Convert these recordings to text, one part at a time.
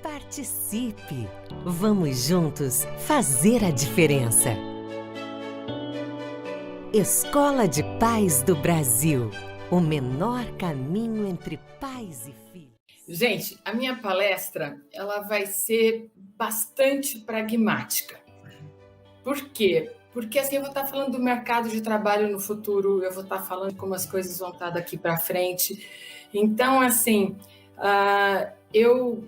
Participe! Vamos juntos fazer a diferença. Escola de Pais do Brasil. O menor caminho entre pais e filhos. Gente, a minha palestra ela vai ser bastante pragmática. Por quê? Porque assim eu vou estar falando do mercado de trabalho no futuro, eu vou estar falando como as coisas vão estar daqui para frente. Então, assim, eu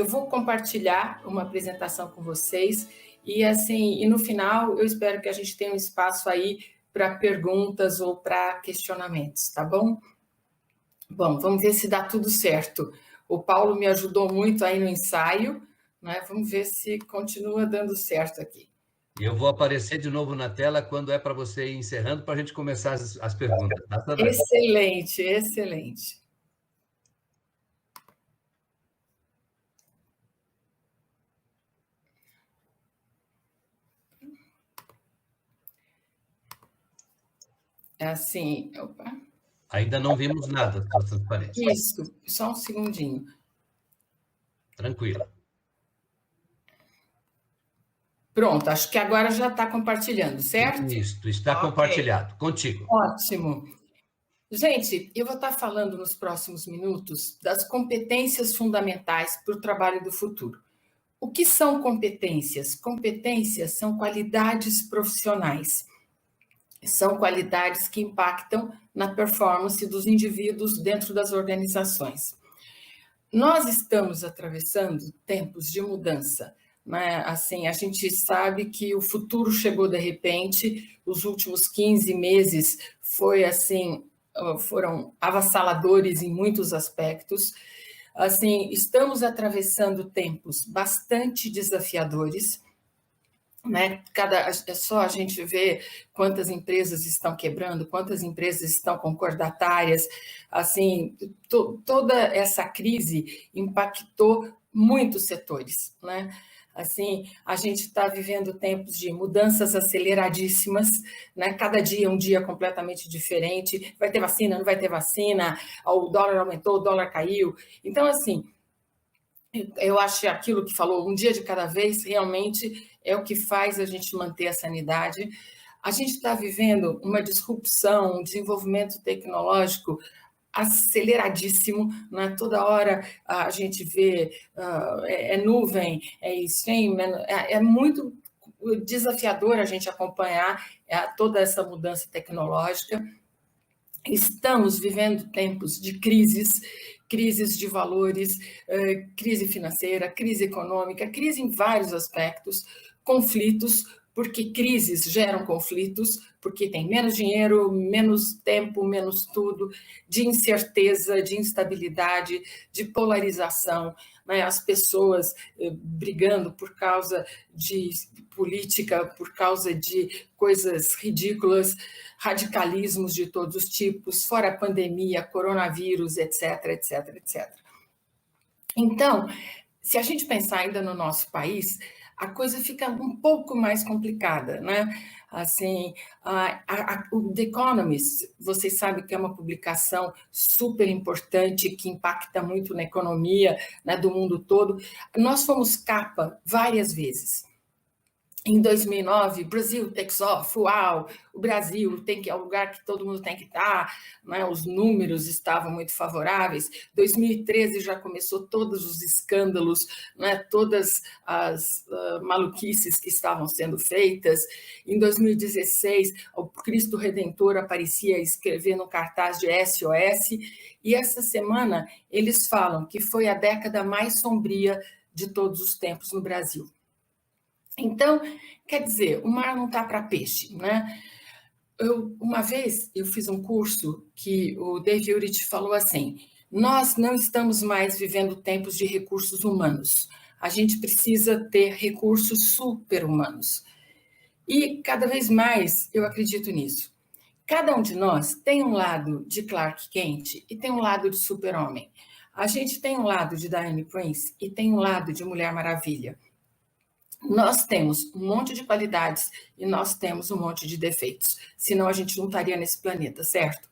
vou compartilhar uma apresentação com vocês e no final eu espero que a gente tenha um espaço aí para perguntas ou para questionamentos, tá bom? Bom, vamos ver se dá tudo certo. O Paulo me ajudou muito aí no ensaio, né? Vamos ver se continua dando certo aqui. Eu vou aparecer de novo na tela quando é para você ir encerrando, para a gente começar as perguntas. Tá? Excelente, excelente. É assim, opa. Ainda não vimos nada, está transparente. Isso, só um segundinho. Tranquilo. Pronto, acho que agora já está compartilhando, certo? Isso, está compartilhado. Contigo. Ótimo. Gente, eu vou estar falando nos próximos minutos das competências fundamentais para o trabalho do futuro. O que são competências? Competências são qualidades profissionais. São qualidades que impactam na performance dos indivíduos dentro das organizações. Nós estamos atravessando tempos de mudança, né? Assim, a gente sabe que o futuro chegou de repente, os últimos 15 meses foram avassaladores em muitos aspectos. Assim, estamos atravessando tempos bastante desafiadores, né? É só a gente ver quantas empresas estão quebrando, quantas empresas estão concordatárias, assim, toda essa crise impactou muitos setores, né? Assim, a gente está vivendo tempos de mudanças aceleradíssimas, né? Cada dia é um dia completamente diferente. Vai ter vacina, não vai ter vacina, o dólar aumentou, o dólar caiu. Então, assim, eu acho que aquilo que falou, um dia de cada vez, realmente é o que faz a gente manter a sanidade. A gente está vivendo uma disrupção, um desenvolvimento tecnológico aceleradíssimo, né? Toda hora a gente vê nuvem, é stream, é muito desafiador a gente acompanhar toda essa mudança tecnológica. Estamos vivendo tempos de crises de valores, crise financeira, crise econômica, crise em vários aspectos, conflitos, porque crises geram conflitos, porque tem menos dinheiro, menos tempo, menos tudo, de incerteza, de instabilidade, de polarização, né? As pessoas brigando por causa de política, por causa de coisas ridículas, radicalismos de todos os tipos, fora a pandemia, coronavírus, etc, etc, etc. Então, se a gente pensar ainda no nosso país, a coisa fica um pouco mais complicada, né? Assim, o The Economist, vocês sabem que é uma publicação super importante que impacta muito na economia, né, do mundo todo. Nós fomos capa várias vezes. Em 2009, Brasil takes off, uau, o Brasil é o lugar que todo mundo tem que estar, né? Os números estavam muito favoráveis. 2013 já começou todos os escândalos, né? Todas as maluquices que estavam sendo feitas. Em 2016, o Cristo Redentor aparecia escrevendo um cartaz de SOS, e essa semana eles falam que foi a década mais sombria de todos os tempos no Brasil. Então, quer dizer, o mar não está para peixe, né? Uma vez eu fiz um curso que o Dave Urich falou assim: nós não estamos mais vivendo tempos de recursos humanos, a gente precisa ter recursos super-humanos. E cada vez mais eu acredito nisso. Cada um de nós tem um lado de Clark Kent e tem um lado de super-homem. A gente tem um lado de Diane Prince e tem um lado de Mulher Maravilha. Nós temos um monte de qualidades e nós temos um monte de defeitos, senão a gente não estaria nesse planeta, certo?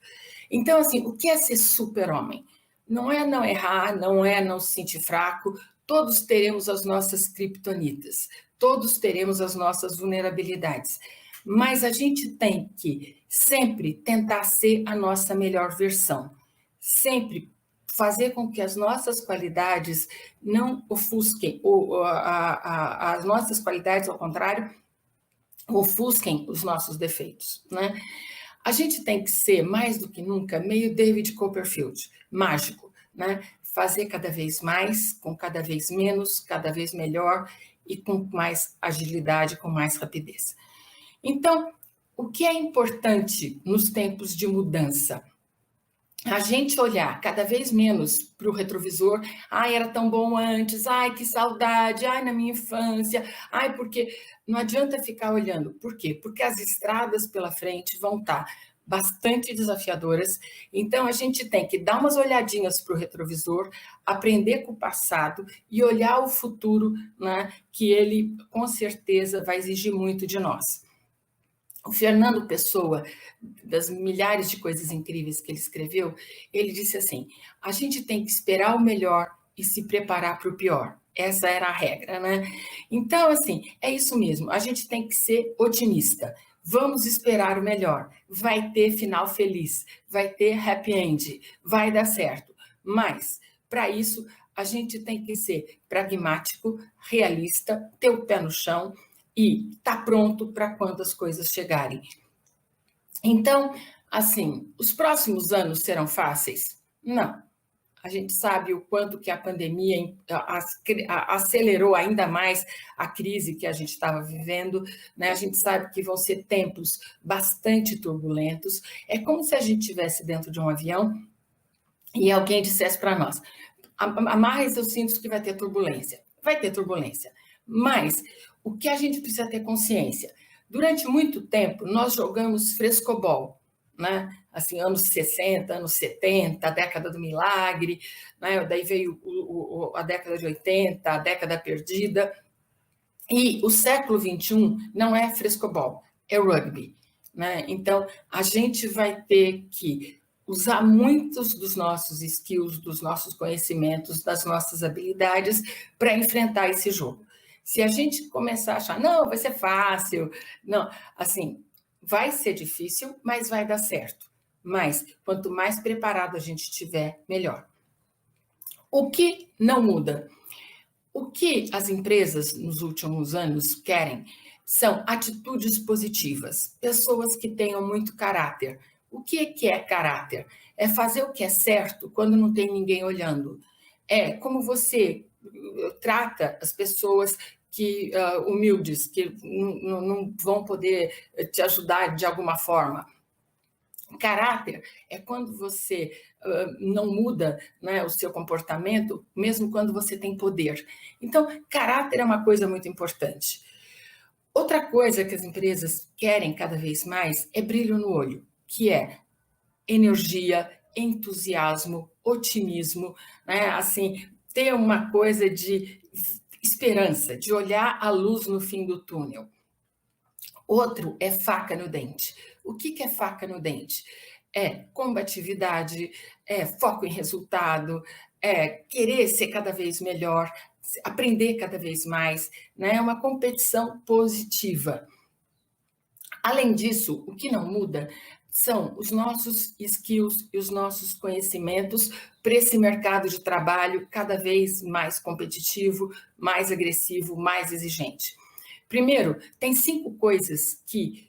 Então, assim, o que é ser super-homem? não é não errar, não é não se sentir fraco, todos teremos as nossas criptonitas, todos teremos as nossas vulnerabilidades, mas a gente tem que sempre tentar ser a nossa melhor versão, sempre fazer com que as nossas qualidades não ofusquem, ou as nossas qualidades, ao contrário, ofusquem os nossos defeitos, né? A gente tem que ser, mais do que nunca, meio David Copperfield, mágico, né? Fazer cada vez mais, com cada vez menos, cada vez melhor e com mais agilidade, com mais rapidez. Então, o que é importante nos tempos de mudança? A gente olhar cada vez menos para o retrovisor, ai, era tão bom antes, ai, que saudade, ai, na minha infância, ai, porque não adianta ficar olhando. Por quê? Porque as estradas pela frente vão estar bastante desafiadoras, então a gente tem que dar umas olhadinhas para o retrovisor, aprender com o passado e olhar o futuro, né, que ele com certeza vai exigir muito de nós. O Fernando Pessoa, das milhares de coisas incríveis que ele escreveu, ele disse assim: a gente tem que esperar o melhor e se preparar para o pior. Essa era a regra, né? Então, assim, é isso mesmo. A gente tem que ser otimista. Vamos esperar o melhor. Vai ter final feliz, vai ter happy end, vai dar certo. Mas, para isso, a gente tem que ser pragmático, realista, ter o pé no chão e estar pronto para quando as coisas chegarem. Então, assim, os próximos anos serão fáceis? Não. A gente sabe o quanto que a pandemia acelerou ainda mais a crise que a gente estava vivendo, né? A gente sabe que vão ser tempos bastante turbulentos. É como se a gente estivesse dentro de um avião e alguém dissesse para nós: amarre seus cintos que vai ter turbulência. Vai ter turbulência. Mas o que a gente precisa ter consciência? Durante muito tempo, nós jogamos frescobol, né? Assim, anos 60, anos 70, a década do milagre, né? Daí veio a década de 80, a década perdida. E o século XXI não é frescobol, é rugby, né? Então, a gente vai ter que usar muitos dos nossos skills, dos nossos conhecimentos, das nossas habilidades para enfrentar esse jogo. Se a gente começar a achar, não, vai ser fácil, não, assim, vai ser difícil, mas vai dar certo. Mas quanto mais preparado a gente estiver, melhor. O que não muda? O que as empresas nos últimos anos querem são atitudes positivas, pessoas que tenham muito caráter. O que é caráter? É fazer o que é certo quando não tem ninguém olhando. É como você trata as pessoas que humildes, que não vão poder te ajudar de alguma forma. Caráter é quando você não muda, né, o seu comportamento, mesmo quando você tem poder. Então, caráter é uma coisa muito importante. Outra coisa que as empresas querem cada vez mais é brilho no olho, que é energia, entusiasmo, otimismo, né? Assim, ter uma coisa de esperança, de olhar a luz no fim do túnel. Outro é faca no dente. O que é faca no dente? É combatividade, é foco em resultado, é querer ser cada vez melhor, aprender cada vez mais, né? É uma competição positiva. Além disso, o que não muda são os nossos skills e os nossos conhecimentos para esse mercado de trabalho cada vez mais competitivo, mais agressivo, mais exigente. Primeiro, tem 5 coisas que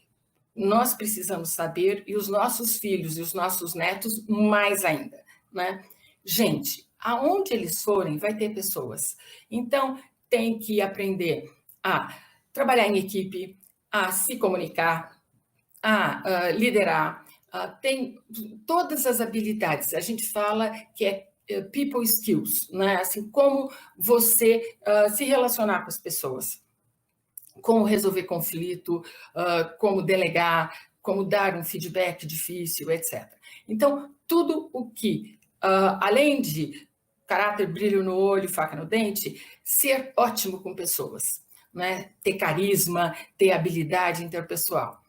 nós precisamos saber, e os nossos filhos e os nossos netos mais ainda, né? Gente, aonde eles forem, vai ter pessoas. Então, tem que aprender a trabalhar em equipe, a se comunicar, a liderar, tem todas as habilidades. A gente fala que é people skills, né? Assim, como você se relacionar com as pessoas, como resolver conflito, como delegar, como dar um feedback difícil, etc. Então, tudo o que, além de caráter, brilho no olho, faca no dente, ser ótimo com pessoas, né? Ter carisma, ter habilidade interpessoal.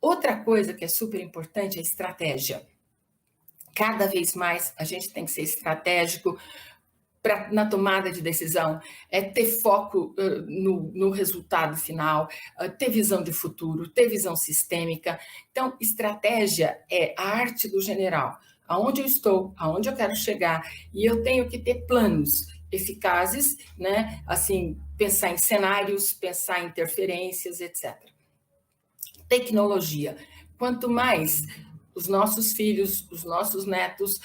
Outra coisa que é super importante é estratégia. Cada vez mais a gente tem que ser estratégico na tomada de decisão, ter foco no resultado final, ter visão de futuro, ter visão sistêmica. Então, estratégia é a arte do general. Aonde eu estou, aonde eu quero chegar, e eu tenho que ter planos eficazes, né? Assim, pensar em cenários, pensar em interferências, etc. Tecnologia. Quanto mais os nossos filhos, os nossos netos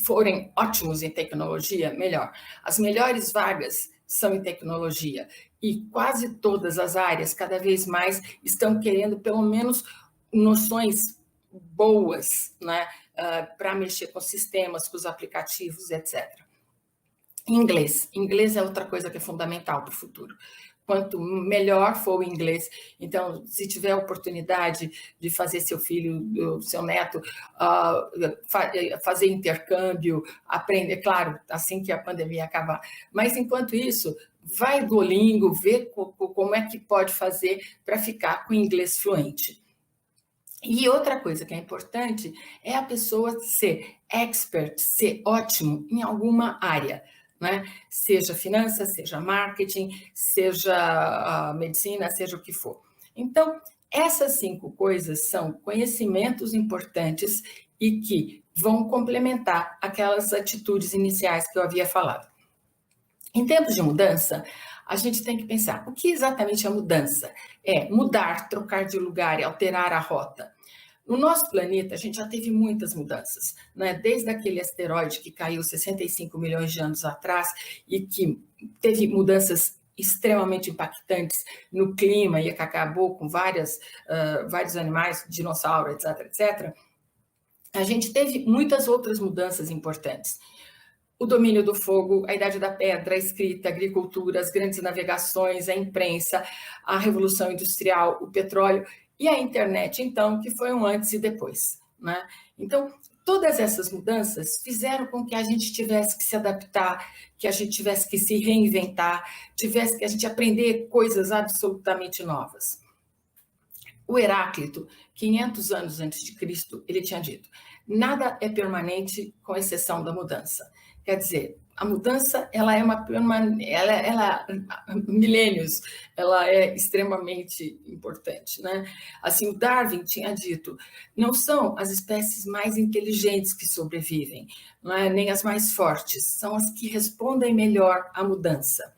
forem ótimos em tecnologia, melhor. As melhores vagas são em tecnologia e quase todas as áreas, cada vez mais, estão querendo pelo menos noções boas, né, para mexer com sistemas, com os aplicativos, etc. Inglês. Inglês é outra coisa que é fundamental para o futuro. Quanto melhor for o inglês, então, se tiver a oportunidade de fazer seu filho, seu neto, fazer intercâmbio, aprender, claro, assim que a pandemia acabar, mas enquanto isso, vai do Duolingo, vê como é que pode fazer para ficar com inglês fluente. E outra coisa que é importante é a pessoa ser expert, ser ótimo em alguma área, né? Seja finanças, seja marketing, seja medicina, seja o que for. Então, essas 5 coisas são conhecimentos importantes e que vão complementar aquelas atitudes iniciais que eu havia falado. Em tempos de mudança, a gente tem que pensar, o que exatamente é mudança? É mudar, trocar de lugar, alterar a rota. No nosso planeta, a gente já teve muitas mudanças, né? Desde aquele asteroide que caiu 65 milhões de anos atrás e que teve mudanças extremamente impactantes no clima e que acabou com vários animais, dinossauro, etc., etc., a gente teve muitas outras mudanças importantes. O domínio do fogo, a idade da pedra, a escrita, a agricultura, as grandes navegações, a imprensa, a revolução industrial, o petróleo e a internet, então, que foi um antes e depois, né? Então, todas essas mudanças fizeram com que a gente tivesse que se adaptar, que a gente tivesse que se reinventar, tivesse que a gente aprender coisas absolutamente novas. O Heráclito, 500 anos antes de Cristo, ele tinha dito: nada é permanente com exceção da mudança. Quer dizer, a mudança, ela é milênios, ela é extremamente importante, né? Assim, o Darwin tinha dito, não são as espécies mais inteligentes que sobrevivem, não é? Nem as mais fortes, são as que respondem melhor à mudança.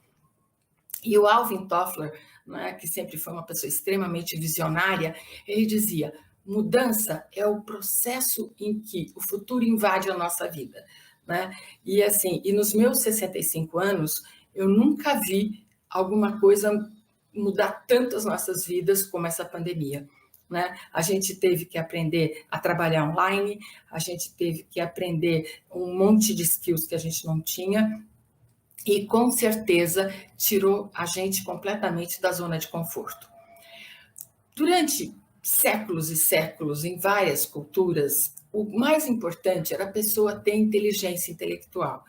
E o Alvin Toffler, né, que sempre foi uma pessoa extremamente visionária, ele dizia, mudança é o processo em que o futuro invade a nossa vida. Né? E assim, e nos meus 65 anos, eu nunca vi alguma coisa mudar tanto as nossas vidas como essa pandemia. Né? A gente teve que aprender a trabalhar online, a gente teve que aprender um monte de skills que a gente não tinha, e com certeza tirou a gente completamente da zona de conforto. Durante séculos e séculos, em várias culturas, o mais importante era a pessoa ter inteligência intelectual.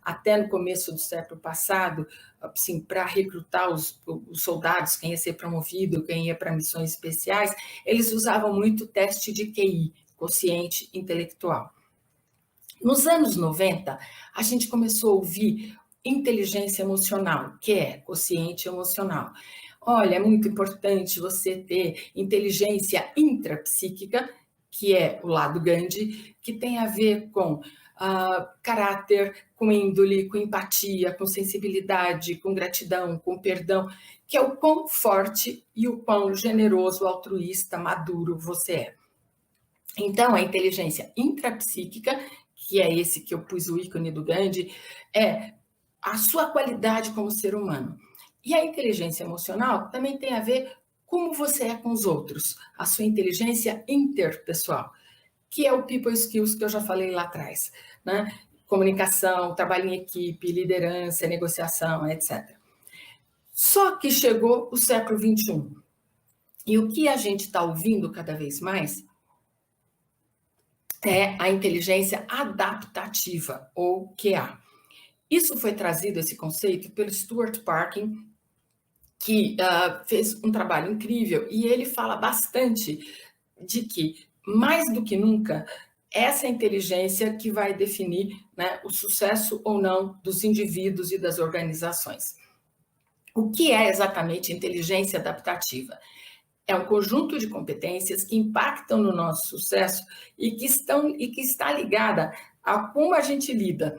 Até no começo do século passado, assim, para recrutar os soldados, quem ia ser promovido, quem ia para missões especiais, eles usavam muito o teste de QI, quociente intelectual. Nos anos 90, a gente começou a ouvir inteligência emocional, que é quociente emocional. Olha, é muito importante você ter inteligência intrapsíquica, que é o lado Gandhi, que tem a ver com caráter, com índole, com empatia, com sensibilidade, com gratidão, com perdão, que é o quão forte e o quão generoso, altruísta, maduro você é. Então, a inteligência intrapsíquica, que é esse que eu pus o ícone do Gandhi, é a sua qualidade como ser humano. E a inteligência emocional também tem a ver como você é com os outros, a sua inteligência interpessoal, que é o people skills que eu já falei lá atrás, né? Comunicação, trabalho em equipe, liderança, negociação, etc. Só que chegou o século XXI, e o que a gente está ouvindo cada vez mais é a inteligência adaptativa, ou QA. Isso foi trazido, esse conceito, pelo Stuart Parkin, que fez um trabalho incrível, e ele fala bastante de que, mais do que nunca, essa inteligência que vai definir, né, o sucesso ou não dos indivíduos e das organizações. O que é exatamente inteligência adaptativa? É um conjunto de competências que impactam no nosso sucesso e que está ligada a como a gente lida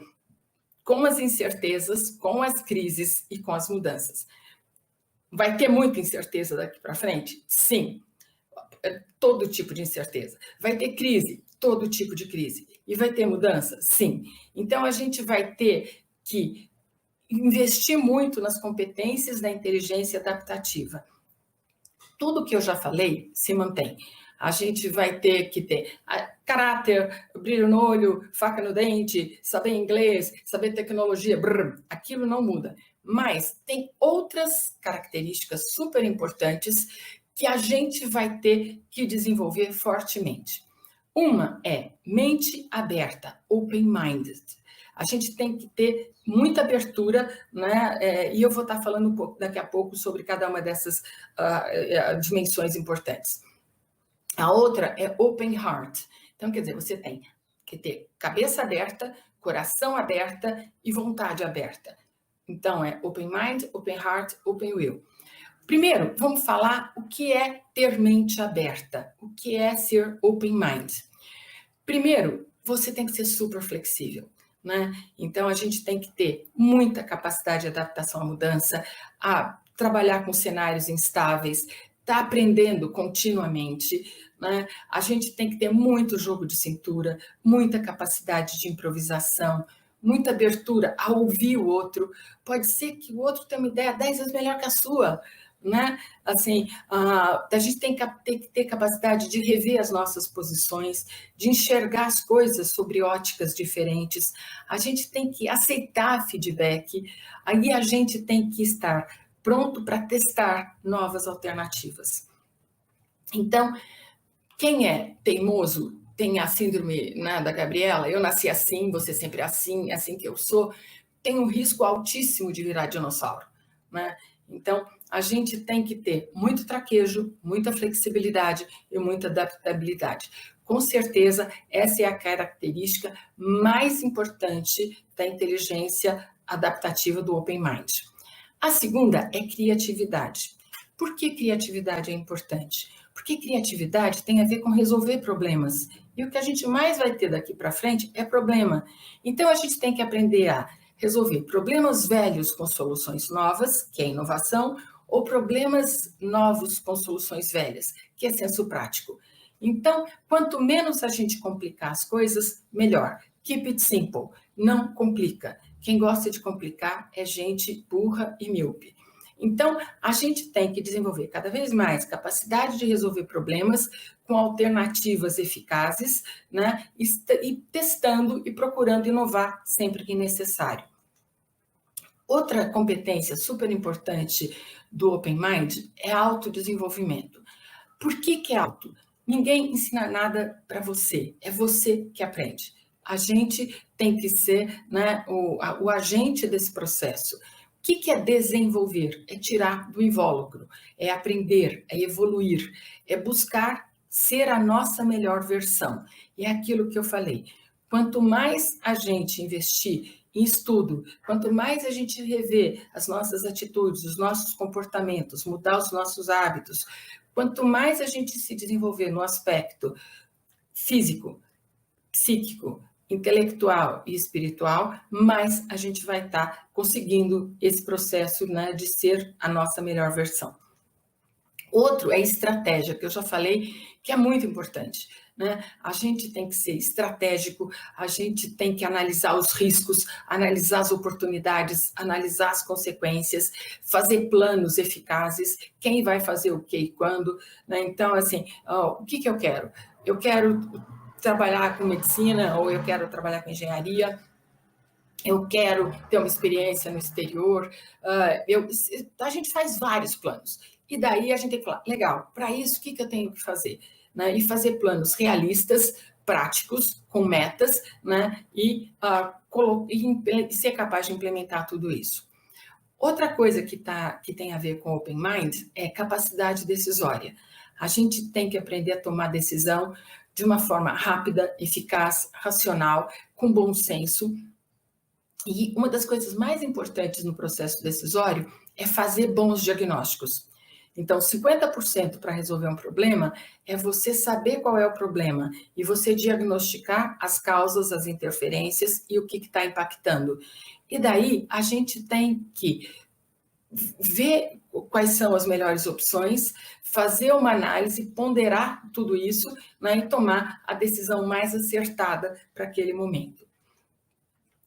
com as incertezas, com as crises e com as mudanças. Vai ter muita incerteza daqui para frente? Sim. Todo tipo de incerteza. Vai ter crise? Todo tipo de crise. E vai ter mudança? Sim. Então, a gente vai ter que investir muito nas competências da inteligência adaptativa. Tudo que eu já falei se mantém. A gente vai ter que ter caráter, brilho no olho, faca no dente, saber inglês, saber tecnologia, aquilo não muda. Mas tem outras características super importantes que a gente vai ter que desenvolver fortemente. Uma é mente aberta, open-minded. A gente tem que ter muita abertura, né? E eu vou estar falando um pouco daqui a pouco sobre cada uma dessas dimensões importantes. A outra é open heart. Então, quer dizer, você tem que ter cabeça aberta, coração aberta e vontade aberta. Então, é open mind, open heart, open will. Primeiro, vamos falar o que é ter mente aberta, o que é ser open mind. Primeiro, você tem que ser super flexível, né? Então, a gente tem que ter muita capacidade de adaptação à mudança, a trabalhar com cenários instáveis, tá aprendendo continuamente, né? A gente tem que ter muito jogo de cintura, muita capacidade de improvisação, muita abertura a ouvir o outro. Pode ser que o outro tenha uma ideia 10 vezes melhor que a sua, né? Assim, a gente tem que ter capacidade de rever as nossas posições, de enxergar as coisas sobre óticas diferentes. A gente tem que aceitar feedback, aí a gente tem que estar pronto para testar novas alternativas. Então, quem é teimoso tem a síndrome, né, da Gabriela, eu nasci assim, você sempre é assim que eu sou, tem um risco altíssimo de virar dinossauro, né? Então, a gente tem que ter muito traquejo, muita flexibilidade e muita adaptabilidade. Com certeza, essa é a característica mais importante da inteligência adaptativa do Open Mind. A segunda é criatividade. Por que criatividade é importante? Porque criatividade tem a ver com resolver problemas. E o que a gente mais vai ter daqui para frente é problema. Então, a gente tem que aprender a resolver problemas velhos com soluções novas, que é inovação, ou problemas novos com soluções velhas, que é senso prático. Então, quanto menos a gente complicar as coisas, melhor. Keep it simple. Não complica. Quem gosta de complicar é gente burra e míope. Então, a gente tem que desenvolver cada vez mais capacidade de resolver problemas com alternativas eficazes, né? E testando e procurando inovar sempre que necessário. Outra competência super importante do Open Mind é autodesenvolvimento. Por que é auto? Ninguém ensina nada para você, é você que aprende. A gente tem que ser, né, o agente desse processo. O que é desenvolver? É tirar do invólucro, é aprender, é evoluir, é buscar ser a nossa melhor versão. E é aquilo que eu falei. Quanto mais a gente investir em estudo, quanto mais a gente rever as nossas atitudes, os nossos comportamentos, mudar os nossos hábitos, quanto mais a gente se desenvolver no aspecto físico, psíquico, intelectual e espiritual, mais a gente vai estar conseguindo esse processo, né, de ser a nossa melhor versão. Outro é estratégia, que eu já falei que é muito importante, né? A gente tem que ser estratégico, a gente tem que analisar os riscos, analisar as oportunidades, analisar as consequências, fazer planos eficazes, quem vai fazer o que e quando, né? Então, assim, o que eu quero? Eu quero trabalhar com medicina ou eu quero trabalhar com engenharia, eu quero ter uma experiência no exterior, a gente faz vários planos. E daí a gente tem que falar, legal, para isso, o que eu tenho que fazer? Né? E fazer planos realistas, práticos, com metas, né? E ser capaz de implementar tudo isso. Outra coisa que tem a ver com Open Mind é capacidade decisória. A gente tem que aprender a tomar decisão de uma forma rápida, eficaz, racional, com bom senso. E uma das coisas mais importantes no processo decisório é fazer bons diagnósticos. Então, 50% para resolver um problema é você saber qual é o problema e você diagnosticar as causas, as interferências e o que está impactando. E daí, a gente tem que ver quais são as melhores opções, fazer uma análise, ponderar tudo isso, né, e tomar a decisão mais acertada para aquele momento.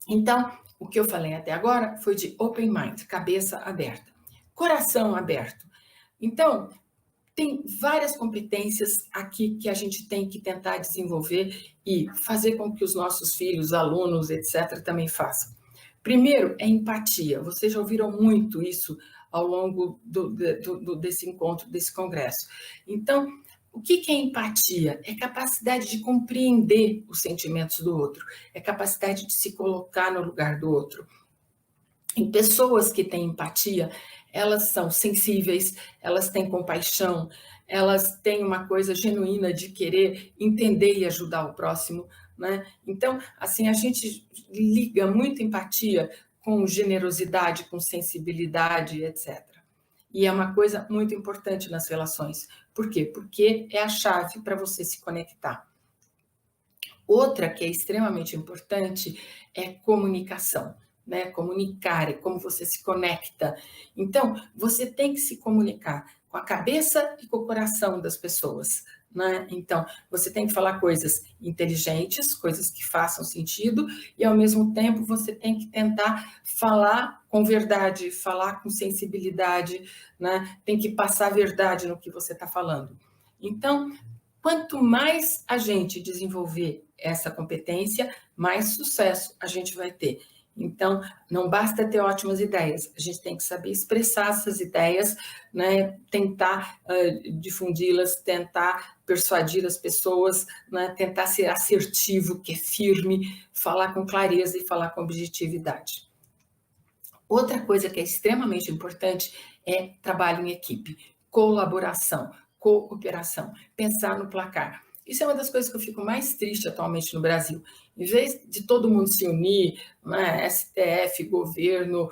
Então, o que eu falei até agora foi de open mind, cabeça aberta, coração aberto. Então, tem várias competências aqui que a gente tem que tentar desenvolver e fazer com que os nossos filhos, alunos, etc., também façam. Primeiro, é empatia. Vocês já ouviram muito isso ao longo desse encontro, desse congresso. Então, o que é empatia? É capacidade de compreender os sentimentos do outro, é capacidade de se colocar no lugar do outro. Em pessoas que têm empatia, elas são sensíveis, elas têm compaixão, elas têm uma coisa genuína de querer entender e ajudar o próximo, né? Então, assim, a gente liga muito empatia com generosidade, com sensibilidade, etc. E é uma coisa muito importante nas relações. Por quê? Porque é a chave para você se conectar. Outra que é extremamente importante é comunicação. Né, comunicar, é como você se conecta. Então, você tem que se comunicar com a cabeça e com o coração das pessoas. Né? Então, você tem que falar coisas inteligentes, coisas que façam sentido, e ao mesmo tempo você tem que tentar falar com verdade, falar com sensibilidade, né? Tem que passar a verdade no que você está falando. Então, quanto mais a gente desenvolver essa competência, mais sucesso a gente vai ter. Então, não basta ter ótimas ideias, a gente tem que saber expressar essas ideias, né? Tentar difundi-las, tentar persuadir as pessoas, né? Tentar ser assertivo, que é firme, falar com clareza e falar com objetividade. Outra coisa que é extremamente importante é trabalho em equipe, colaboração, cooperação, pensar no placar. Isso é uma das coisas que eu fico mais triste atualmente no Brasil. Em vez de todo mundo se unir, né, STF, governo,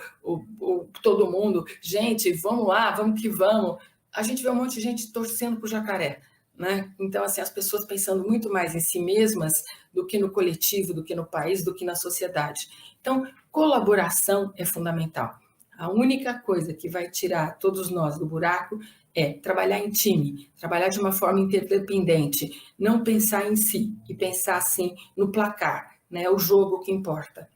todo mundo, gente, vamos lá, vamos que vamos, a gente vê um monte de gente torcendo para o jacaré. Né? Então, assim, as pessoas pensando muito mais em si mesmas do que no coletivo, do que no país, do que na sociedade. Então, colaboração é fundamental. A única coisa que vai tirar todos nós do buraco é trabalhar em time, trabalhar de uma forma interdependente, não pensar em si e pensar, assim, no placar, né? O jogo que importa.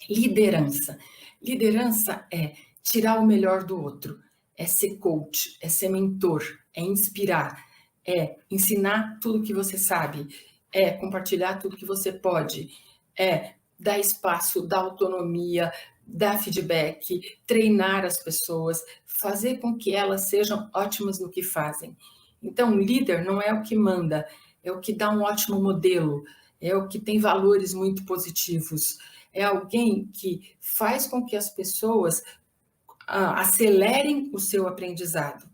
Liderança. Liderança é tirar o melhor do outro, é ser coach, é ser mentor, é inspirar, é ensinar tudo que você sabe, é compartilhar tudo que você pode, é dar espaço, dar autonomia, dar feedback, treinar as pessoas, fazer com que elas sejam ótimas no que fazem. Então, o líder não é o que manda, é o que dá um ótimo modelo, é o que tem valores muito positivos, é alguém que faz com que as pessoas acelerem o seu aprendizado.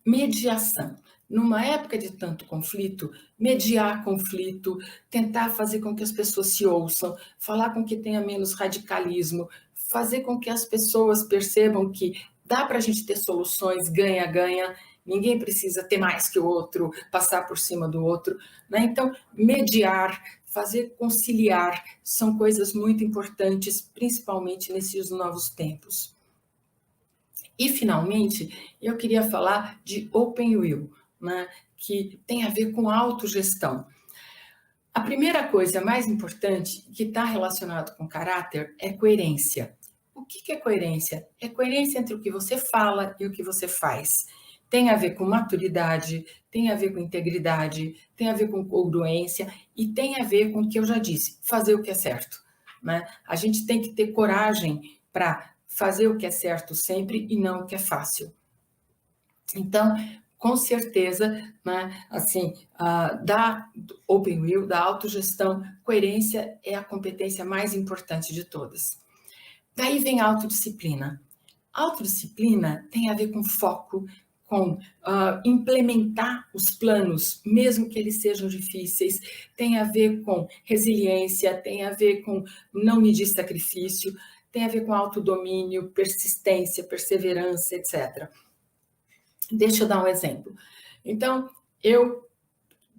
Mediação. Numa época de tanto conflito, mediar conflito, tentar fazer com que as pessoas se ouçam, falar com que tenha menos radicalismo, fazer com que as pessoas percebam que dá para a gente ter soluções ganha-ganha, ninguém precisa ter mais que o outro, passar por cima do outro. Né? Então, mediar, fazer conciliar, são coisas muito importantes, principalmente nesses novos tempos. E, finalmente, eu queria falar de Open Will, né, que tem a ver com autogestão. A primeira coisa mais importante que está relacionado com caráter é coerência. O que é coerência? É coerência entre o que você fala e o que você faz. Tem a ver com maturidade, tem a ver com integridade, tem a ver com congruência e tem a ver com o que eu já disse, fazer o que é certo. Né? A gente tem que ter coragem para fazer o que é certo sempre e não o que é fácil. Então, com certeza, né, assim, da Open Will, da autogestão, coerência é a competência mais importante de todas. Daí vem a autodisciplina. Autodisciplina tem a ver com foco, com implementar os planos, mesmo que eles sejam difíceis, tem a ver com resiliência, tem a ver com não medir sacrifício, tem a ver com autodomínio, persistência, perseverança, etc. Deixa eu dar um exemplo. Então, eu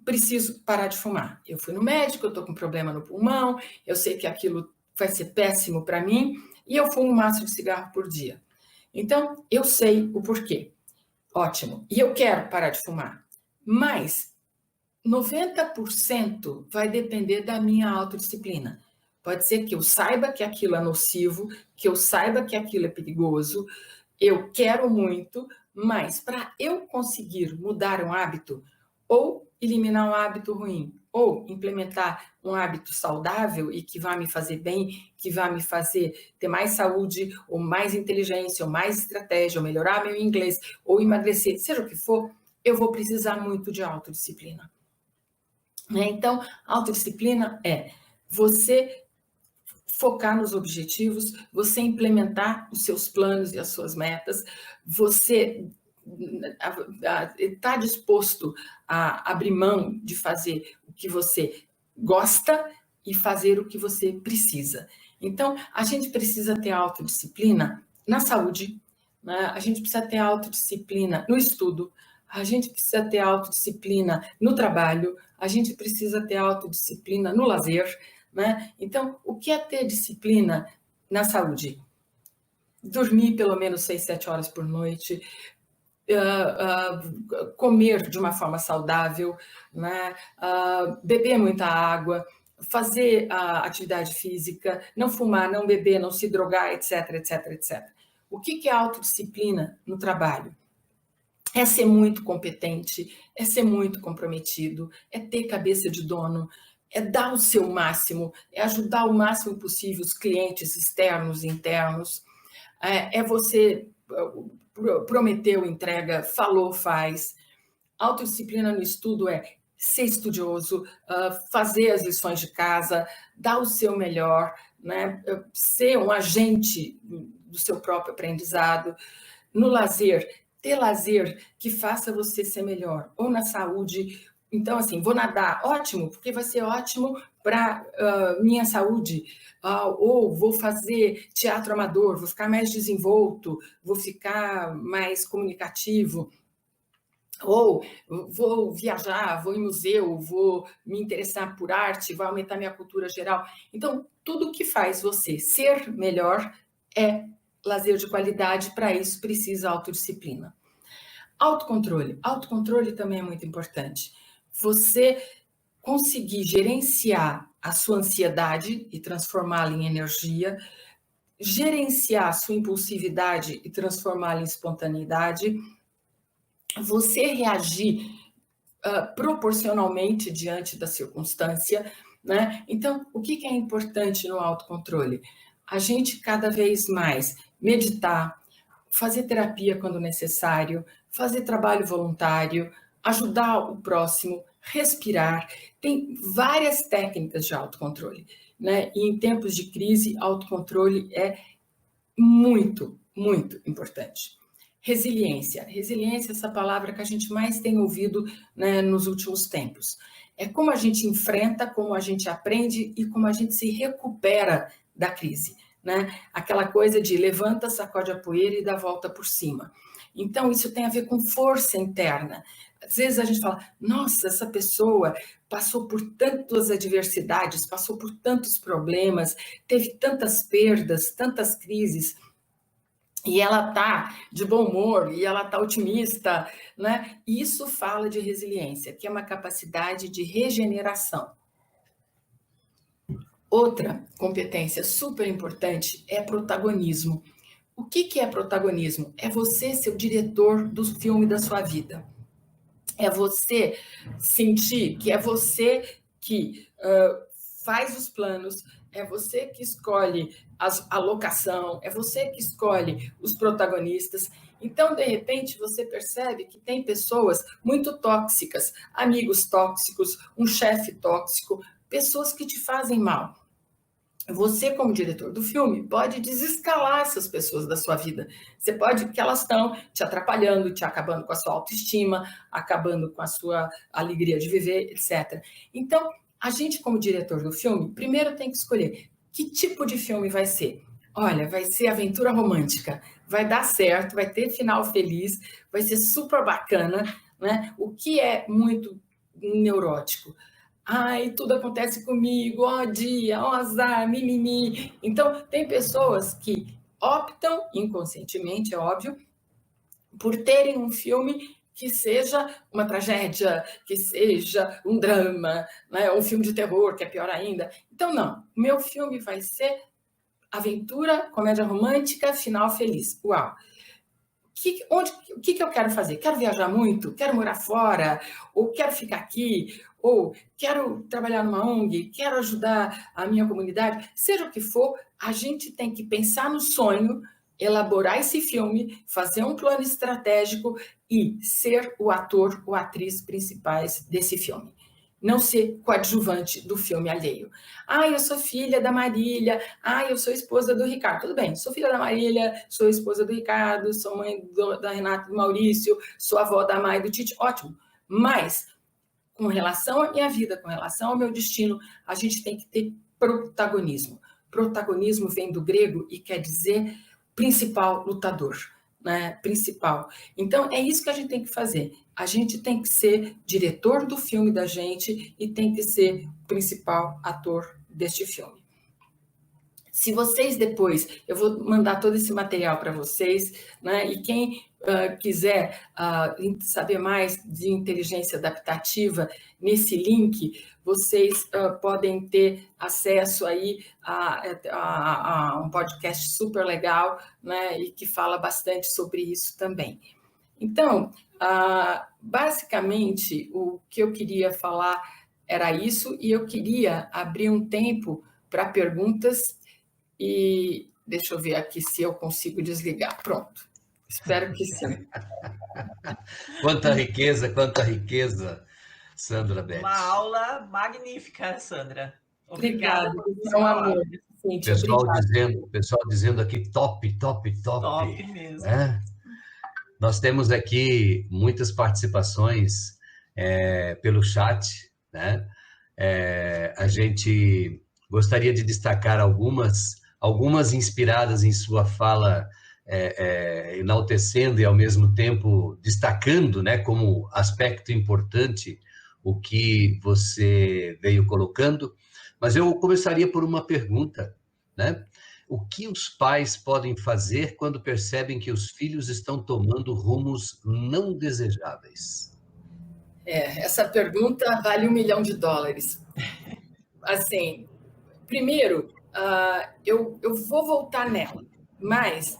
preciso parar de fumar. Eu fui no médico, eu estou com problema no pulmão, eu sei que aquilo vai ser péssimo para mim, e eu fumo um maço de cigarro por dia. Então, eu sei o porquê. Ótimo. E eu quero parar de fumar. Mas 90% vai depender da minha autodisciplina. Pode ser que eu saiba que aquilo é nocivo, que eu saiba que aquilo é perigoso, eu quero muito, mas para eu conseguir mudar um hábito, ou eliminar um hábito ruim, ou implementar um hábito saudável e que vai me fazer bem, que vai me fazer ter mais saúde, ou mais inteligência, ou mais estratégia, ou melhorar meu inglês, ou emagrecer, seja o que for, eu vou precisar muito de autodisciplina. Então, autodisciplina é você focar nos objetivos, você implementar os seus planos e as suas metas, você está disposto a abrir mão de fazer o que você gosta e fazer o que você precisa. Então, a gente precisa ter autodisciplina na saúde, né? A gente precisa ter autodisciplina no estudo, a gente precisa ter autodisciplina no trabalho, a gente precisa ter autodisciplina no lazer, né? Então, o que é ter disciplina na saúde? Dormir pelo menos 6, 7 horas por noite, comer de uma forma saudável, né? Beber muita água, fazer atividade física, não fumar, não beber, não se drogar, etc, etc, etc. O que é autodisciplina no trabalho? É ser muito competente, é ser muito comprometido, é ter cabeça de dono, é dar o seu máximo, é ajudar o máximo possível os clientes externos e internos, é você prometeu, entrega, falou, faz. Autodisciplina no estudo é ser estudioso, fazer as lições de casa, dar o seu melhor, né? Ser um agente do seu próprio aprendizado. No lazer, ter lazer que faça você ser melhor, ou na saúde. Então, assim, vou nadar, ótimo, porque vai ser ótimo para minha saúde. Ou vou fazer teatro amador, vou ficar mais desenvolto, vou ficar mais comunicativo. Ou vou viajar, vou em museu, vou me interessar por arte, vai aumentar minha cultura geral. Então, tudo que faz você ser melhor é lazer de qualidade, para isso precisa autodisciplina. Autocontrole. Autocontrole também é muito importante. Você conseguir gerenciar a sua ansiedade e transformá-la em energia, gerenciar a sua impulsividade e transformá-la em espontaneidade, você reagir proporcionalmente diante da circunstância, né? Então, o que é importante no autocontrole? A gente cada vez mais meditar, fazer terapia quando necessário, fazer trabalho voluntário, ajudar o próximo, respirar. Tem várias técnicas de autocontrole, né? E em tempos de crise, autocontrole é muito, muito importante. Resiliência. Resiliência é essa palavra que a gente mais tem ouvido, né, nos últimos tempos. É como a gente enfrenta, como a gente aprende e como a gente se recupera da crise, né? Aquela coisa de levanta, sacode a poeira e dá a volta por cima. Então, isso tem a ver com força interna. Às vezes a gente fala, nossa, essa pessoa passou por tantas adversidades, passou por tantos problemas, teve tantas perdas, tantas crises, e ela está de bom humor, e ela está otimista, né? Isso fala de resiliência, que é uma capacidade de regeneração. Outra competência super importante é protagonismo. O que é protagonismo? É você ser o diretor do filme da sua vida. É você sentir que é você que faz os planos, é você que escolhe a locação, é você que escolhe os protagonistas. Então, de repente, você percebe que tem pessoas muito tóxicas, amigos tóxicos, um chefe tóxico, pessoas que te fazem mal. Você, como diretor do filme, pode desescalar essas pessoas da sua vida. Você pode, que elas estão te atrapalhando, te acabando com a sua autoestima, acabando com a sua alegria de viver, etc. Então, a gente, como diretor do filme, primeiro tem que escolher que tipo de filme vai ser. Olha, vai ser aventura romântica, vai dar certo, vai ter final feliz, vai ser super bacana, né? O que é muito neurótico? Ai, tudo acontece comigo, ó dia, ó azar, mimimi. Então, tem pessoas que optam, inconscientemente, é óbvio, por terem um filme que seja uma tragédia, que seja um drama, né? Um filme de terror, que é pior ainda. Então, não, meu filme vai ser aventura, comédia romântica, final feliz. Uau! O que eu quero fazer? Quero viajar muito? Quero morar fora? Ou quero ficar aqui? Ou quero trabalhar numa ONG? Quero ajudar a minha comunidade? Seja o que for, a gente tem que pensar no sonho, elaborar esse filme, fazer um plano estratégico e ser o ator ou atriz principais desse filme. Não ser coadjuvante do filme alheio. Ah, eu sou filha da Marília. Ah, eu sou esposa do Ricardo. Tudo bem, sou filha da Marília, sou esposa do Ricardo, sou mãe da Renata e do Maurício, sou avó da Mai e do Tite. Ótimo. Mas, com relação à minha vida, com relação ao meu destino, a gente tem que ter protagonismo. Protagonismo vem do grego e quer dizer principal lutador, né? Principal. Então, é isso que a gente tem que fazer. A gente tem que ser diretor do filme da gente e tem que ser o principal ator deste filme. Se vocês depois, eu vou mandar todo esse material para vocês, né? E quem quiser saber mais de inteligência adaptativa, nesse link, vocês podem ter acesso aí a um podcast super legal, né? E que fala bastante sobre isso também. Então, basicamente, o que eu queria falar era isso, e eu queria abrir um tempo para perguntas, e deixa eu ver aqui se eu consigo desligar. Pronto, espero que sim. Quanta riqueza, Sandra Beth. Uma aula magnífica, Sandra. Obrigada Obrigada, por é um falar. amor, Cíntia, obrigada. Pessoal dizendo aqui top. Top mesmo. Né? Nós temos aqui muitas participações pelo chat, né? A gente gostaria de destacar algumas inspiradas em sua fala, enaltecendo e, ao mesmo tempo, destacando, né, como aspecto importante o que você veio colocando. Mas eu começaria por uma pergunta, né? O que os pais podem fazer quando percebem que os filhos estão tomando rumos não desejáveis? Essa pergunta vale $1 milhão. Assim, primeiro, eu vou voltar nela, mas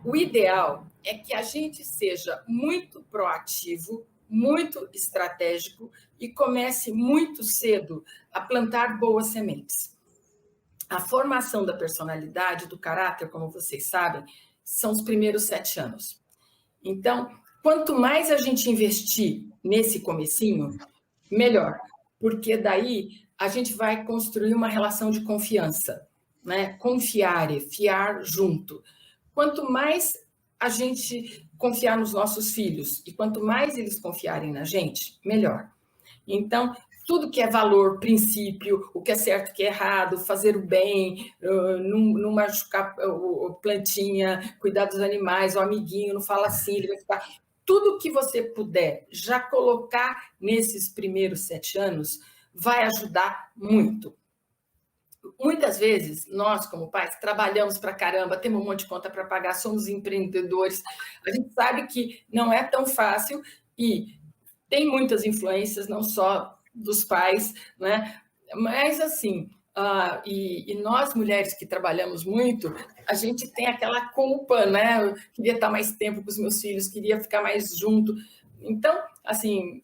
o ideal é que a gente seja muito proativo, muito estratégico e comece muito cedo a plantar boas sementes. A formação da personalidade, do caráter, como vocês sabem, são os primeiros 7 anos. Então, quanto mais a gente investir nesse comecinho, melhor, porque daí a gente vai construir uma relação de confiança, né? Confiar, fiar junto. Quanto mais a gente confiar nos nossos filhos e quanto mais eles confiarem na gente, melhor. Então, tudo que é valor, princípio, o que é certo, o que é errado, fazer o bem, não machucar a plantinha, cuidar dos animais, o amiguinho, não fala assim, ele vai ficar... Tudo que você puder já colocar nesses primeiros 7 anos vai ajudar muito. Muitas vezes, nós, como pais, trabalhamos para caramba, temos um monte de conta para pagar, somos empreendedores, a gente sabe que não é tão fácil e tem muitas influências, não só dos pais, né? Mas, assim, e nós, mulheres que trabalhamos muito, a gente tem aquela culpa, né? Eu queria estar mais tempo com os meus filhos, queria ficar mais junto. Então, assim,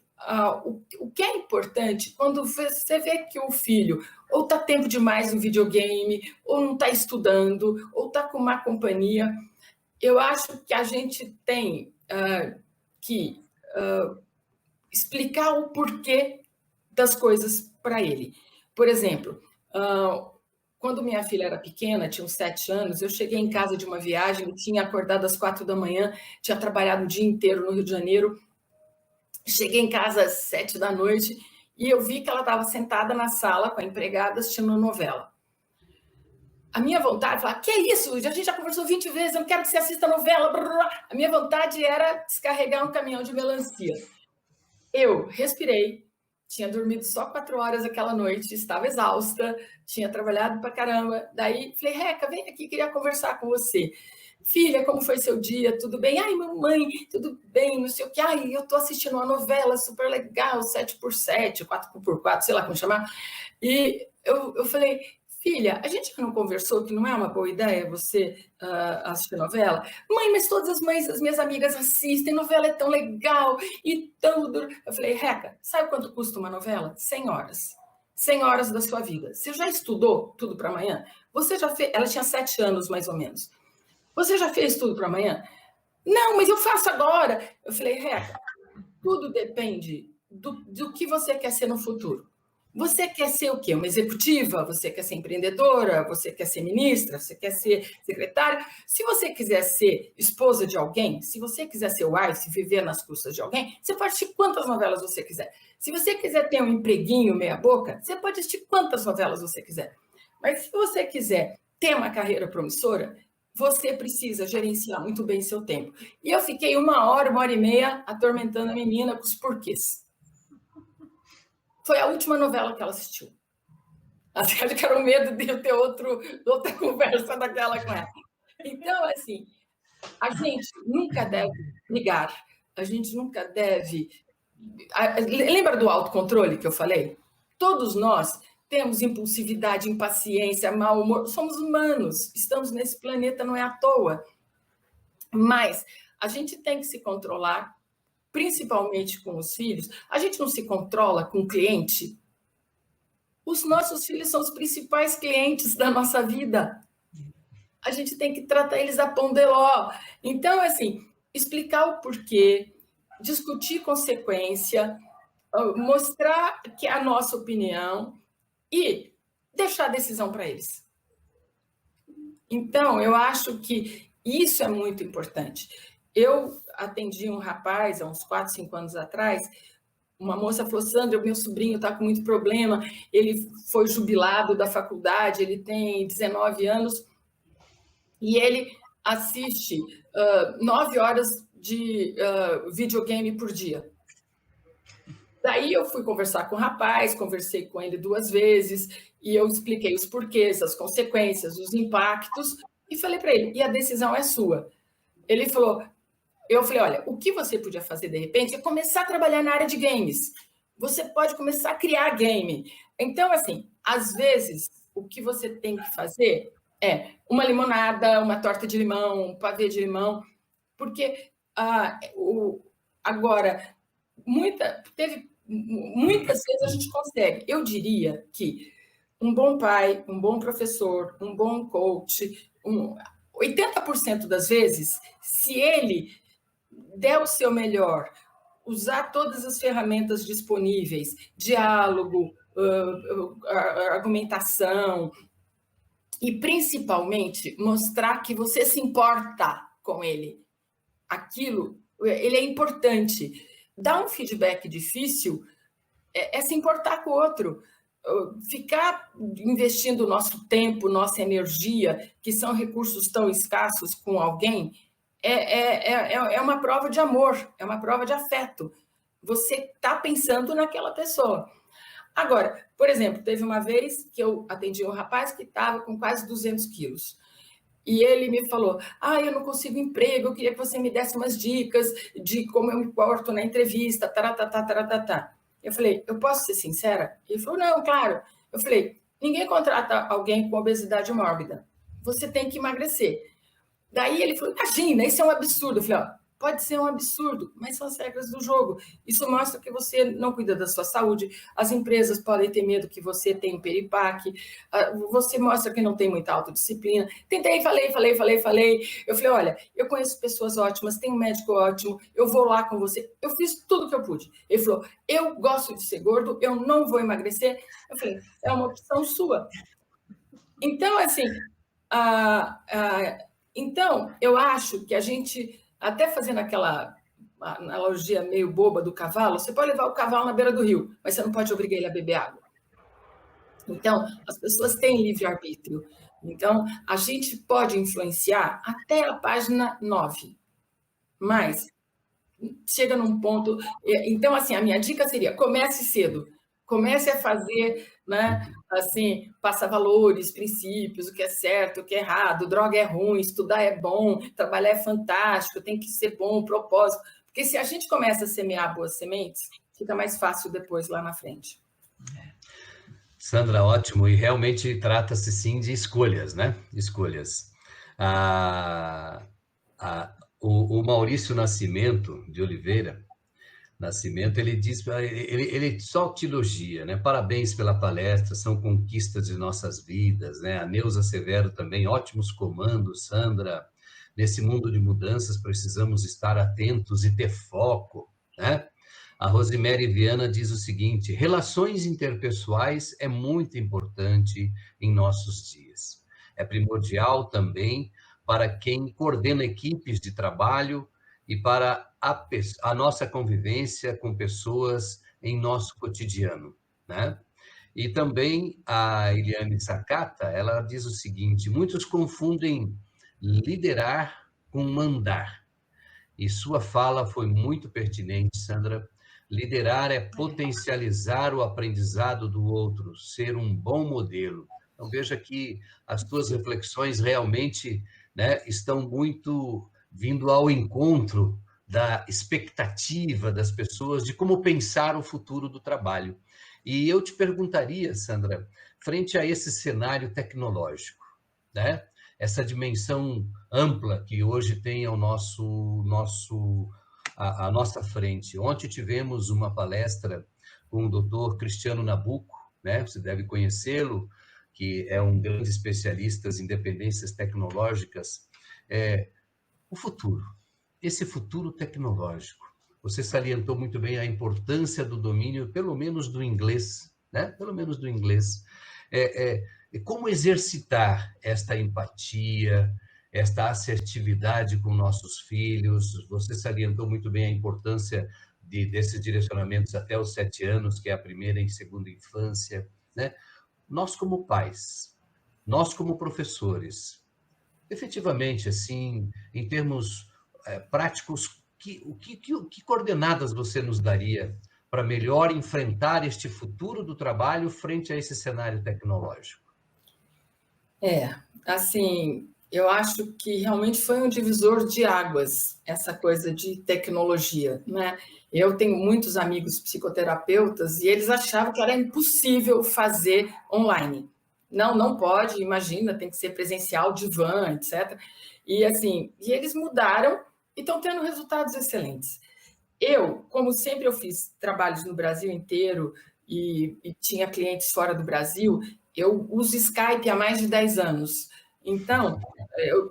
o que é importante, quando você vê que o filho ou está tempo demais no videogame, ou não está estudando, ou está com má companhia, eu acho que a gente tem que explicar o porquê das coisas para ele. Por exemplo, quando minha filha era pequena, tinha uns 7 anos, eu cheguei em casa de uma viagem, tinha acordado às 4 da manhã, tinha trabalhado o dia inteiro no Rio de Janeiro, cheguei em casa às 7 da noite e eu vi que ela estava sentada na sala com a empregada assistindo novela. A minha vontade, falar, que é isso? A gente já conversou 20 vezes, eu não quero que você assista novela. A minha vontade era descarregar um caminhão de melancia. Eu respirei, tinha dormido só 4 horas aquela noite, estava exausta, tinha trabalhado pra caramba. Daí falei, Reca, vem aqui, queria conversar com você. Filha, como foi seu dia? Tudo bem? Ai, mamãe, tudo bem, não sei o que. Ai, eu tô assistindo uma novela super legal, 7x7, 4x4, sei lá como chamar. E eu falei, filha, a gente não conversou que não é uma boa ideia você assistir novela? Mãe, mas todas as mães, as minhas amigas assistem, novela é tão legal e tudo. Eu falei, Reca, sabe quanto custa uma novela? 100 horas. 100 horas da sua vida. Você já estudou tudo para amanhã? Você já fez? Ela tinha 7 anos, mais ou menos. Você já fez tudo para amanhã? Não, mas eu faço agora. Eu falei, Reca, tudo depende do que você quer ser no futuro. Você quer ser o quê? Uma executiva? Você quer ser empreendedora? Você quer ser ministra? Você quer ser secretária? Se você quiser ser esposa de alguém, se você quiser ser wife, viver nas custas de alguém, você pode assistir quantas novelas você quiser. Se você quiser ter um empreguinho meia boca, você pode assistir quantas novelas você quiser. Mas se você quiser ter uma carreira promissora, você precisa gerenciar muito bem seu tempo. E eu fiquei 1 hora, 1h30 atormentando a menina com os porquês. Foi a última novela que ela assistiu. Acho que era o medo de eu ter outra conversa daquela com ela. Então, assim, a gente nunca deve brigar, a gente nunca deve... Lembra do autocontrole que eu falei? Todos nós temos impulsividade, impaciência, mau humor, somos humanos, estamos nesse planeta, não é à toa. Mas a gente tem que se controlar, principalmente com os filhos. A gente não se controla com o cliente. Os nossos filhos são os principais clientes da nossa vida. A gente tem que tratar eles a pão de ló. Então, assim, explicar o porquê, discutir consequência, mostrar que é a nossa opinião e deixar a decisão para eles. Então, eu acho que isso é muito importante. Eu atendi um rapaz, há uns 4, 5 anos atrás, uma moça falou, Sandra, meu sobrinho está com muito problema, ele foi jubilado da faculdade, ele tem 19 anos, e ele assiste 9 horas de videogame por dia. Daí eu fui conversar com o rapaz, conversei com ele 2 vezes, e eu expliquei os porquês, as consequências, os impactos, e falei para ele, e a decisão é sua. Ele falou, eu falei, olha, o que você podia fazer de repente é começar a trabalhar na área de games. Você pode começar a criar game. Então, assim, às vezes, o que você tem que fazer é uma limonada, uma torta de limão, um pavê de limão, porque agora, muitas vezes a gente consegue. Eu diria que um bom pai, um bom professor, um bom coach, 80% das vezes, se ele der o seu melhor, usar todas as ferramentas disponíveis, diálogo, argumentação, e principalmente mostrar que você se importa com ele. Aquilo, ele é importante. Dar um feedback difícil é se importar com o outro. Ficar investindo o nosso tempo, nossa energia, que são recursos tão escassos com alguém, é uma prova de amor, é uma prova de afeto. Você está pensando naquela pessoa. Agora, por exemplo, teve uma vez que eu atendi um rapaz que estava com quase 200 quilos. E ele me falou, eu não consigo emprego, eu queria que você me desse umas dicas de como eu me porto na entrevista, taratá. Eu falei, eu posso ser sincera? Ele falou, não, claro. Eu falei, ninguém contrata alguém com obesidade mórbida. Você tem que emagrecer. Daí ele falou, imagina, isso é um absurdo. Eu falei, pode ser um absurdo, mas são as regras do jogo. Isso mostra que você não cuida da sua saúde, as empresas podem ter medo que você tenha um piripaque, você mostra que não tem muita autodisciplina. Tentei, falei. Eu falei, olha, eu conheço pessoas ótimas, tenho um médico ótimo, eu vou lá com você. Eu fiz tudo que eu pude. Ele falou, eu gosto de ser gordo, eu não vou emagrecer. Eu falei, é uma opção sua. Então, assim, a, a, então, eu acho que a gente, até fazendo aquela analogia meio boba do cavalo, você pode levar o cavalo na beira do rio, mas você não pode obrigar ele a beber água. Então, as pessoas têm livre-arbítrio. Então, a gente pode influenciar até a página 9, mas chega num ponto. Então, assim, a minha dica seria: comece cedo, comece a fazer, né? Assim, passa valores, princípios, o que é certo, o que é errado, droga é ruim, estudar é bom, trabalhar é fantástico, tem que ser bom, propósito. Porque se a gente começa a semear boas sementes, fica mais fácil depois lá na frente. Sandra, ótimo. E realmente trata-se sim de escolhas, né? Escolhas. Ah, o Maurício Nascimento de Oliveira, Nascimento, ele diz, ele só te elogia, né? Parabéns pela palestra, são conquistas de nossas vidas, né? A Neuza Severo também, ótimos comandos, Sandra. Nesse mundo de mudanças, precisamos estar atentos e ter foco, né? A Rosemary Viana diz o seguinte: relações interpessoais é muito importante em nossos dias. É primordial também para quem coordena equipes de trabalho e para a nossa convivência com pessoas em nosso cotidiano, né? E também a Eliane Sakata, ela diz o seguinte: muitos confundem liderar com mandar. E sua fala foi muito pertinente, Sandra. Liderar é potencializar o aprendizado do outro, ser um bom modelo. Então, veja que as tuas reflexões realmente, né, estão muito vindo ao encontro da expectativa das pessoas de como pensar o futuro do trabalho. E eu te perguntaria, Sandra, frente a esse cenário tecnológico, né? Essa dimensão ampla que hoje tem ao a nossa frente. Ontem tivemos uma palestra com o doutor Cristiano Nabuco, né? Você deve conhecê-lo, que é um grande especialista em dependências tecnológicas. O futuro, esse futuro tecnológico. Você salientou muito bem a importância do domínio, pelo menos do inglês, né? Pelo menos do inglês. Como exercitar esta empatia, esta assertividade com nossos filhos? Você salientou muito bem a importância desses direcionamentos até os 7 anos, que é a primeira e segunda infância, né? Nós como pais, nós como professores, efetivamente, assim, em termos práticos, que coordenadas você nos daria para melhor enfrentar este futuro do trabalho frente a esse cenário tecnológico? Assim, eu acho que realmente foi um divisor de águas essa coisa de tecnologia, né? Eu tenho muitos amigos psicoterapeutas e eles achavam que era impossível fazer online. Não, não pode, imagina, tem que ser presencial, divã, etc. E assim, e eles mudaram e estão tendo resultados excelentes. Eu, como sempre eu fiz trabalhos no Brasil inteiro e tinha clientes fora do Brasil, eu uso Skype há mais de 10 anos. Então,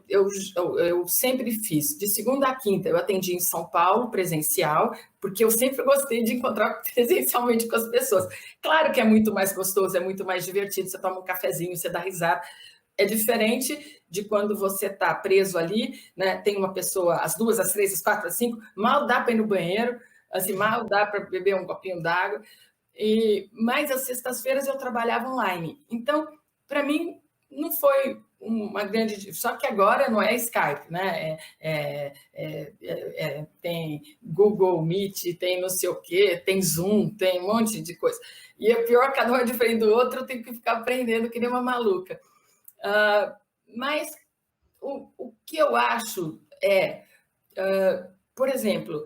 eu sempre fiz, de segunda a quinta, eu atendi em São Paulo, presencial, porque eu sempre gostei de encontrar presencialmente com as pessoas. Claro que é muito mais gostoso, é muito mais divertido, você toma um cafezinho, você dá risada. É diferente de quando você está preso ali, né? Tem uma pessoa, às 2, às 3, às 4, às 5, mal dá para ir no banheiro, assim, mal dá para beber um copinho d'água. Mas às sextas-feiras eu trabalhava online. Então, para mim, não foi uma grande. Só que agora não é Skype, né? Tem Google Meet, tem não sei o quê, tem Zoom, tem um monte de coisa. E é pior, cada um é diferente do outro, eu tenho que ficar aprendendo que nem uma maluca. Mas o que eu acho por exemplo,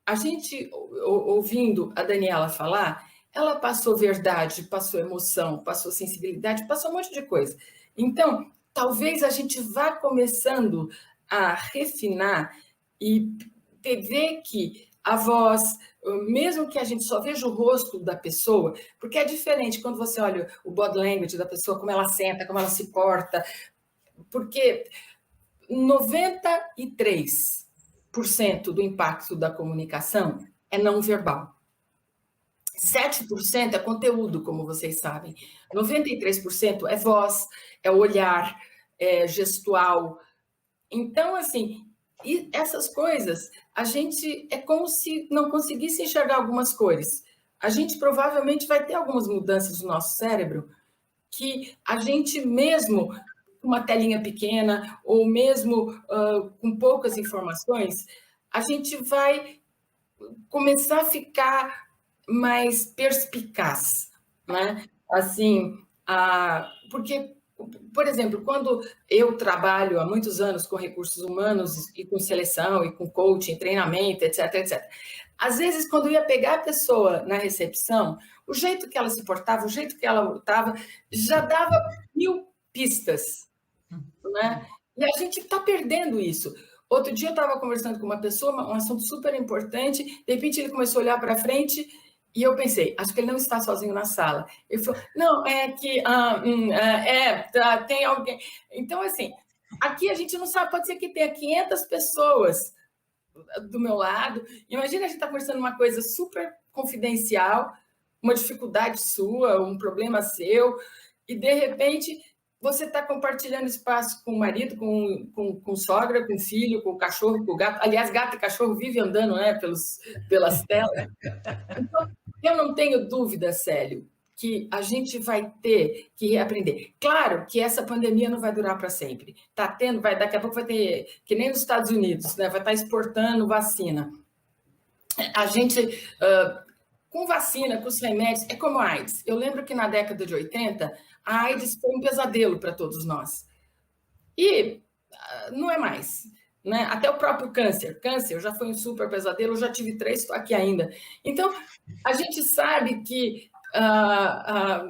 a gente ouvindo a Daniela falar, ela passou verdade, passou emoção, passou sensibilidade, passou um monte de coisa. Então, talvez a gente vá começando a refinar e ver que a voz, mesmo que a gente só veja o rosto da pessoa, porque é diferente quando você olha o body language da pessoa, como ela senta, como ela se porta, porque 93% do impacto da comunicação é não verbal. 7% é conteúdo, como vocês sabem. 93% é voz, é olhar, é gestual. Então, assim, e essas coisas, a gente é como se não conseguisse enxergar algumas cores. A gente provavelmente vai ter algumas mudanças no nosso cérebro que a gente mesmo com uma telinha pequena ou mesmo com poucas informações, a gente vai começar a ficar mais perspicaz, né? Assim, porque, por exemplo, quando eu trabalho há muitos anos com recursos humanos e com seleção e com coaching, treinamento, etc, etc. Às vezes, quando eu ia pegar a pessoa na recepção, o jeito que ela se portava, o jeito que ela estava, já dava 1000 pistas, né? E a gente está perdendo isso. Outro dia eu estava conversando com uma pessoa, um assunto super importante, de repente ele começou a olhar para frente e eu pensei, acho que ele não está sozinho na sala. Ele falou, não, é que tem alguém. Então, assim, aqui a gente não sabe, pode ser que tenha 500 pessoas do meu lado. Imagina a gente está conversando uma coisa super confidencial, uma dificuldade sua, um problema seu, e de repente você está compartilhando espaço com o marido, com sogra, com filho, com o cachorro, com o gato. Aliás, gato e cachorro vivem andando, né, pelas telas. Então, eu não tenho dúvida, Célio, que a gente vai ter que reaprender. Claro que essa pandemia não vai durar para sempre. Tá tendo, daqui a pouco vai ter, que nem nos Estados Unidos, né, vai estar exportando vacina. A gente, com vacina, com os remédios, é como a AIDS. Eu lembro que na década de 80, a AIDS foi um pesadelo para todos nós. E não é mais. Né? Até o próprio câncer. Câncer já foi um super pesadelo, eu já tive 3, estou aqui ainda. Então, a gente sabe que a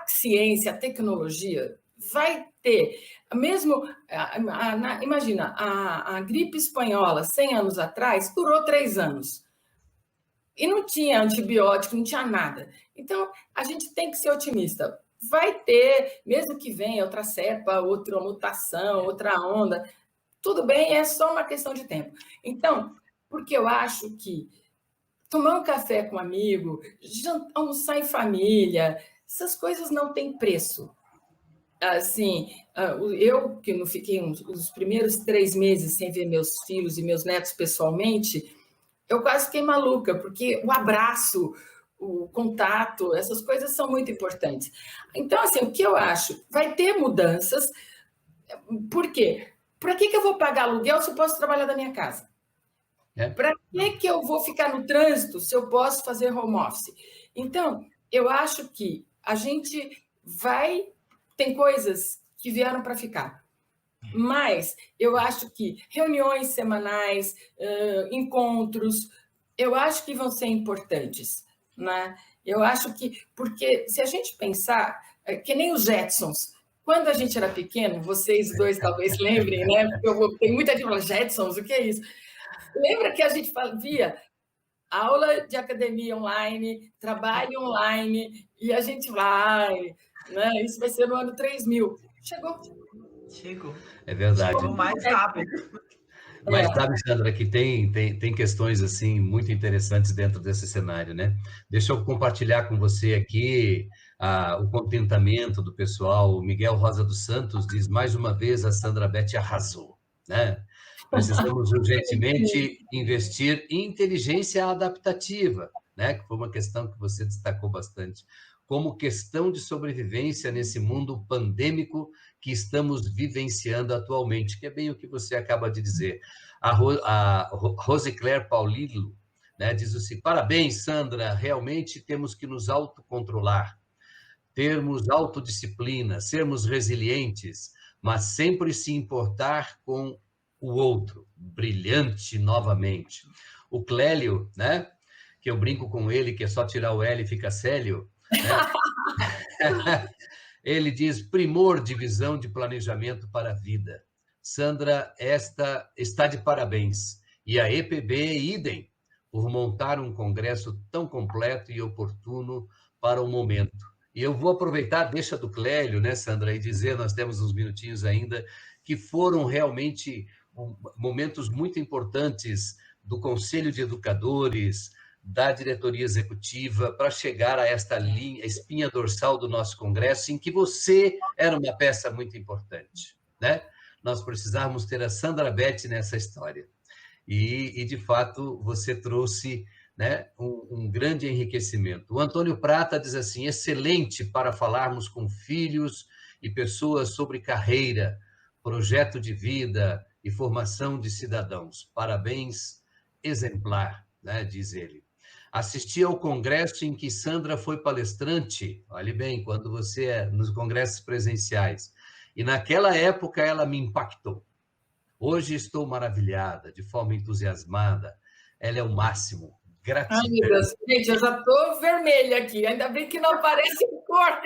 ciência, a tecnologia vai ter, mesmo, imagina, a gripe espanhola, 100 anos atrás, durou 3 anos. E não tinha antibiótico, não tinha nada. Então, a gente tem que ser otimista. Vai ter, mesmo que venha outra cepa, outra mutação, outra onda, tudo bem, é só uma questão de tempo. Então, porque eu acho que tomar um café com um amigo, almoçar em família, essas coisas não têm preço. Assim, eu que não fiquei os primeiros 3 meses sem ver meus filhos e meus netos pessoalmente, eu quase fiquei maluca, porque o abraço, o contato, essas coisas são muito importantes. Então, assim, o que eu acho? Vai ter mudanças. Por quê? Para que eu vou pagar aluguel se eu posso trabalhar da minha casa? Para que eu vou ficar no trânsito se eu posso fazer home office? Então, eu acho que a gente vai... Tem coisas que vieram para ficar. Mas eu acho que reuniões semanais, encontros, eu acho que vão ser importantes, né? Eu acho que, porque se a gente pensar, que nem os Jetsons, quando a gente era pequeno, vocês dois talvez lembrem, né? Tem muita gente que fala, Jetsons, o que é isso? Lembra que a gente via aula de academia online, trabalho online, e a gente vai, né? Isso vai ser no ano 3000. Chegou. É verdade. Chegou mais rápido. Mas sabe, Sandra, que tem questões assim muito interessantes dentro desse cenário, né? Deixa eu compartilhar com você aqui o contentamento do pessoal. O Miguel Rosa dos Santos diz, mais uma vez, a Sandra Beth arrasou, né? Precisamos urgentemente investir em inteligência adaptativa, né? Que foi uma questão que você destacou bastante, como questão de sobrevivência nesse mundo pandêmico que estamos vivenciando atualmente, que é bem o que você acaba de dizer. A Rosicler Paulilo, né, diz assim, parabéns, Sandra, realmente temos que nos autocontrolar, termos autodisciplina, sermos resilientes, mas sempre se importar com o outro. Brilhante novamente. O Clélio, né, que eu brinco com ele, que é só tirar o L e fica Célio, né? Ele diz, primor de visão de planejamento para a vida. Sandra, esta está de parabéns. E a EPB, idem, por montar um congresso tão completo e oportuno para o momento. E eu vou aproveitar a deixa do Clélio, né, Sandra, e dizer, nós temos uns minutinhos ainda, que foram realmente momentos muito importantes do Conselho de Educadores, da diretoria executiva para chegar a esta linha, a espinha dorsal do nosso congresso, em que você era uma peça muito importante, né? Nós precisávamos ter a Sandra Beth nessa história. E de fato, você trouxe, né, um grande enriquecimento. O Antônio Prata diz assim, excelente para falarmos com filhos e pessoas sobre carreira, projeto de vida e formação de cidadãos. Parabéns, exemplar, né, diz ele. Assisti ao congresso em que Sandra foi palestrante, olhe bem, quando você é nos congressos presenciais, e naquela época ela me impactou. Hoje estou maravilhada, de forma entusiasmada. Ela é o máximo. Gratidão. Ai, meu Deus. Gente, eu já estou vermelha aqui. Ainda bem que não aparece cor.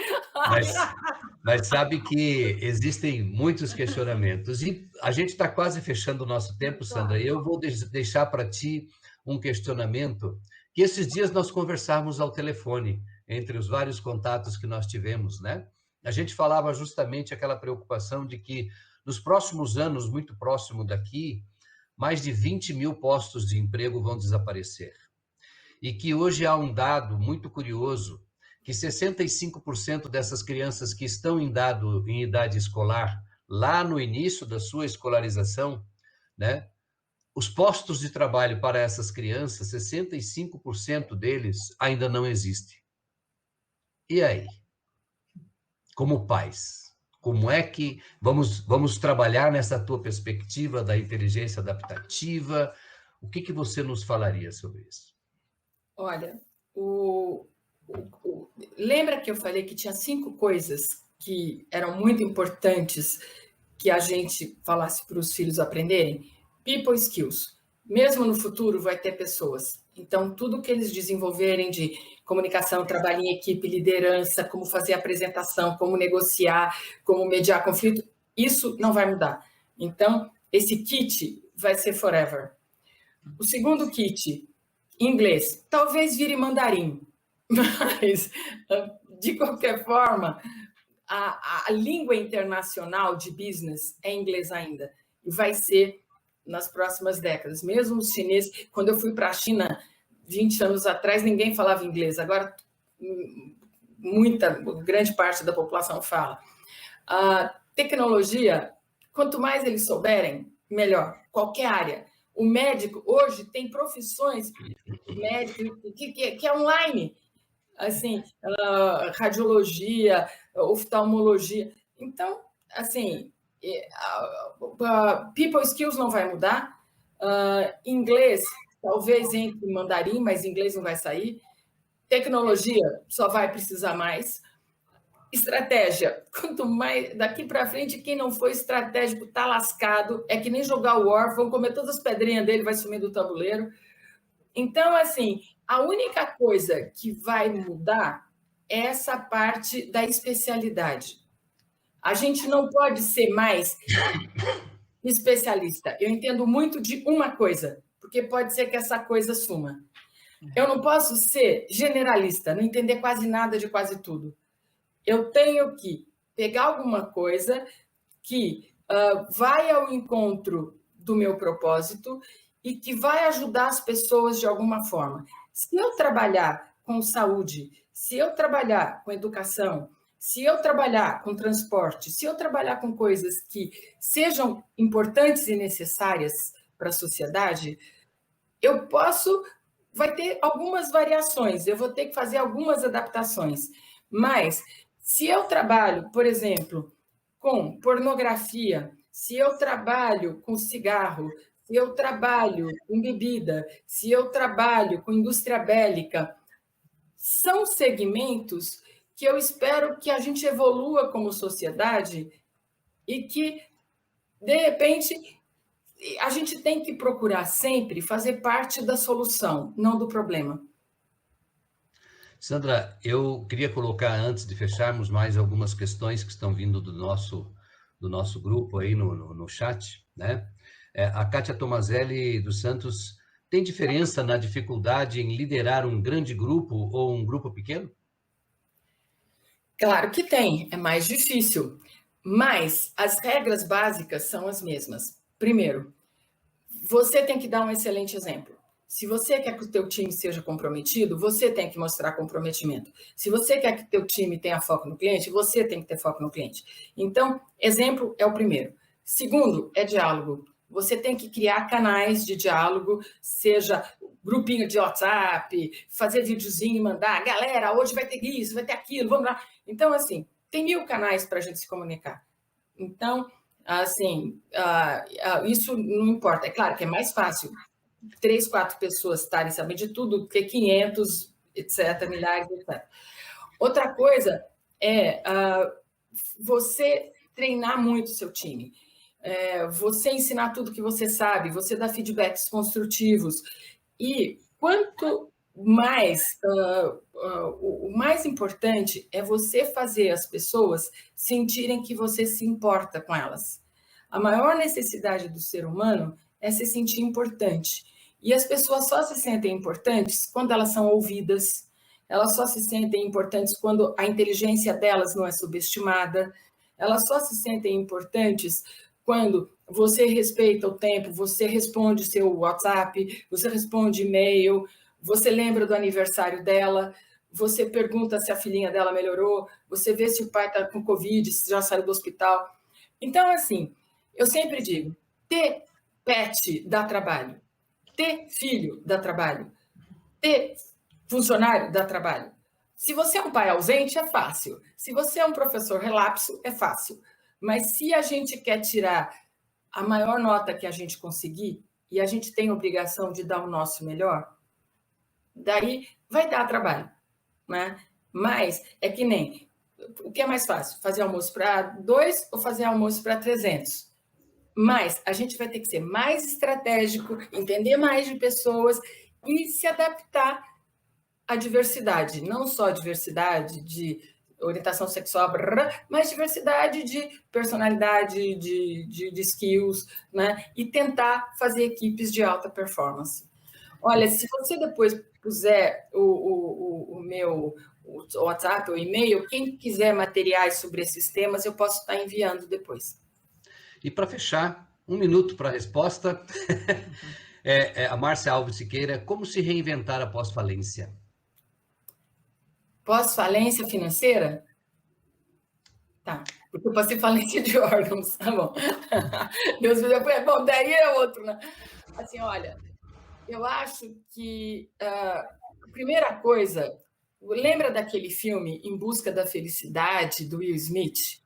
Mas sabe que existem muitos questionamentos. E a gente está quase fechando o nosso tempo, Sandra. E eu vou deixar para ti um questionamento que esses dias nós conversamos ao telefone, entre os vários contatos que nós tivemos, né? A gente falava justamente aquela preocupação de que nos próximos anos, muito próximo daqui, mais de 20 mil postos de emprego vão desaparecer. E que hoje há um dado muito curioso, que 65% dessas crianças que estão em idade escolar, lá no início da sua escolarização, né, os postos de trabalho para essas crianças, 65% deles ainda não existem. E aí? Como pais? Como é que vamos trabalhar nessa tua perspectiva da inteligência adaptativa? O que você nos falaria sobre isso? Olha, lembra que eu falei que tinha 5 coisas que eram muito importantes que a gente falasse para os filhos aprenderem? People skills. Mesmo no futuro vai ter pessoas. Então, tudo que eles desenvolverem de comunicação, trabalho em equipe, liderança, como fazer apresentação, como negociar, como mediar conflito, isso não vai mudar. Então, esse kit vai ser forever. O segundo kit, inglês, talvez vire mandarim, mas, de qualquer forma, a língua internacional de business é inglês ainda, e vai ser nas próximas décadas. Mesmo os chineses, quando eu fui para a China 20 anos atrás, ninguém falava inglês, agora grande parte da população fala. A tecnologia, quanto mais eles souberem, melhor, qualquer área. O médico, hoje, tem profissões médicas que é online, assim, radiologia, oftalmologia. Então, assim, people skills não vai mudar, inglês, talvez entre mandarim, mas inglês não vai sair, tecnologia só vai precisar mais, estratégia, quanto mais daqui para frente, quem não for estratégico está lascado, é que nem jogar o War, vão comer todas as pedrinhas dele, vai sumir do tabuleiro. Então, assim, a única coisa que vai mudar é essa parte da especialidade. A gente não pode ser mais especialista. Eu entendo muito de uma coisa, porque pode ser que essa coisa suma. Eu não posso ser generalista, não entender quase nada de quase tudo. Eu tenho que pegar alguma coisa que vai ao encontro do meu propósito e que vai ajudar as pessoas de alguma forma. Se eu trabalhar com saúde, se eu trabalhar com educação, se eu trabalhar com transporte, se eu trabalhar com coisas que sejam importantes e necessárias para a sociedade, vai ter algumas variações, eu vou ter que fazer algumas adaptações, mas se eu trabalho, por exemplo, com pornografia, se eu trabalho com cigarro, se eu trabalho com bebida, se eu trabalho com indústria bélica, são segmentos que eu espero que a gente evolua como sociedade e que, de repente, a gente tem que procurar sempre fazer parte da solução, não do problema. Sandra, eu queria colocar, antes de fecharmos, mais algumas questões que estão vindo do nosso grupo aí no chat, né? A Kátia Tomazelli dos Santos, tem diferença na dificuldade em liderar um grande grupo ou um grupo pequeno? Claro que tem, é mais difícil, mas as regras básicas são as mesmas. Primeiro, você tem que dar um excelente exemplo. Se você quer que o teu time seja comprometido, você tem que mostrar comprometimento. Se você quer que o teu time tenha foco no cliente, você tem que ter foco no cliente. Então, exemplo é o primeiro. Segundo, é diálogo. Você tem que criar canais de diálogo, seja grupinho de WhatsApp, fazer videozinho e mandar, galera, hoje vai ter isso, vai ter aquilo, vamos lá. Então, assim, tem 1000 canais para a gente se comunicar. Então, assim, isso não importa. É claro que é mais fácil 3, 4 pessoas estarem sabendo de tudo do que 500, etc., milhares, etc. Outra coisa é você treinar muito o seu time. Você ensinar tudo que você sabe, você dar feedbacks construtivos. E quanto mais, o mais importante é você fazer as pessoas sentirem que você se importa com elas. A maior necessidade do ser humano é se sentir importante. E as pessoas só se sentem importantes quando elas são ouvidas, elas só se sentem importantes quando a inteligência delas não é subestimada, elas só se sentem importantes quando você respeita o tempo, você responde seu WhatsApp, você responde e-mail, você lembra do aniversário dela, você pergunta se a filhinha dela melhorou, você vê se o pai está com Covid, se já saiu do hospital. Então, assim, eu sempre digo, ter pet dá trabalho, ter filho dá trabalho, ter funcionário dá trabalho. Se você é um pai ausente, é fácil. Se você é um professor relapso, é fácil. Mas se a gente quer tirar a maior nota que a gente conseguir, e a gente tem a obrigação de dar o nosso melhor, daí vai dar trabalho, né? Mas é que nem, o que é mais fácil? Fazer almoço para 2 ou fazer almoço para 300? Mas a gente vai ter que ser mais estratégico, entender mais de pessoas e se adaptar à diversidade, não só diversidade de orientação sexual, mas diversidade de personalidade, de skills, né? E tentar fazer equipes de alta performance. Olha, se você depois puser o meu WhatsApp, o e-mail, quem quiser materiais sobre esses temas, eu posso estar enviando depois. E para fechar, 1 minuto para a resposta. A Márcia Alves Siqueira, como se reinventar após falência? Pós-falência financeira? Tá, porque eu passei falência de órgãos, tá bom. Deus me deu, bom, daí é outro, né? Assim, olha, eu acho que a primeira coisa, lembra daquele filme Em Busca da Felicidade, do Will Smith?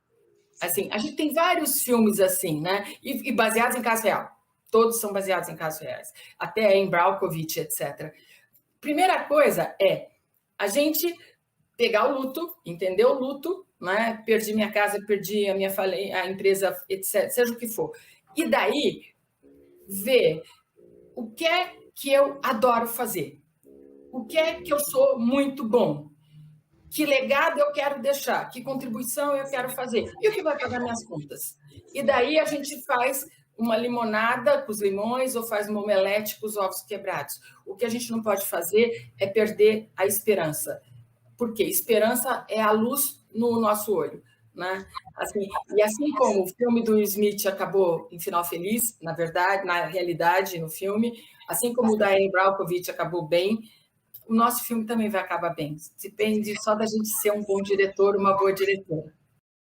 Assim, a gente tem vários filmes assim, né? E baseados em caso real. Todos são baseados em casos reais. Até em Braukovich, etc. Primeira coisa é a gente pegar o luto, entender o luto, né? Perdi minha casa, perdi a empresa, etc., seja o que for. E daí, ver o que é que eu adoro fazer, o que é que eu sou muito bom, que legado eu quero deixar, que contribuição eu quero fazer, e o que vai pagar minhas contas. E daí a gente faz uma limonada com os limões ou faz uma omelete com os ovos quebrados. O que a gente não pode fazer é perder a esperança. Porque esperança é a luz no nosso olho, né? Assim, e assim como o filme do Smith acabou em final feliz, na verdade, na realidade, no filme, assim como o da Erin Brockovich acabou bem, o nosso filme também vai acabar bem. Depende só da gente ser um bom diretor, uma boa diretora.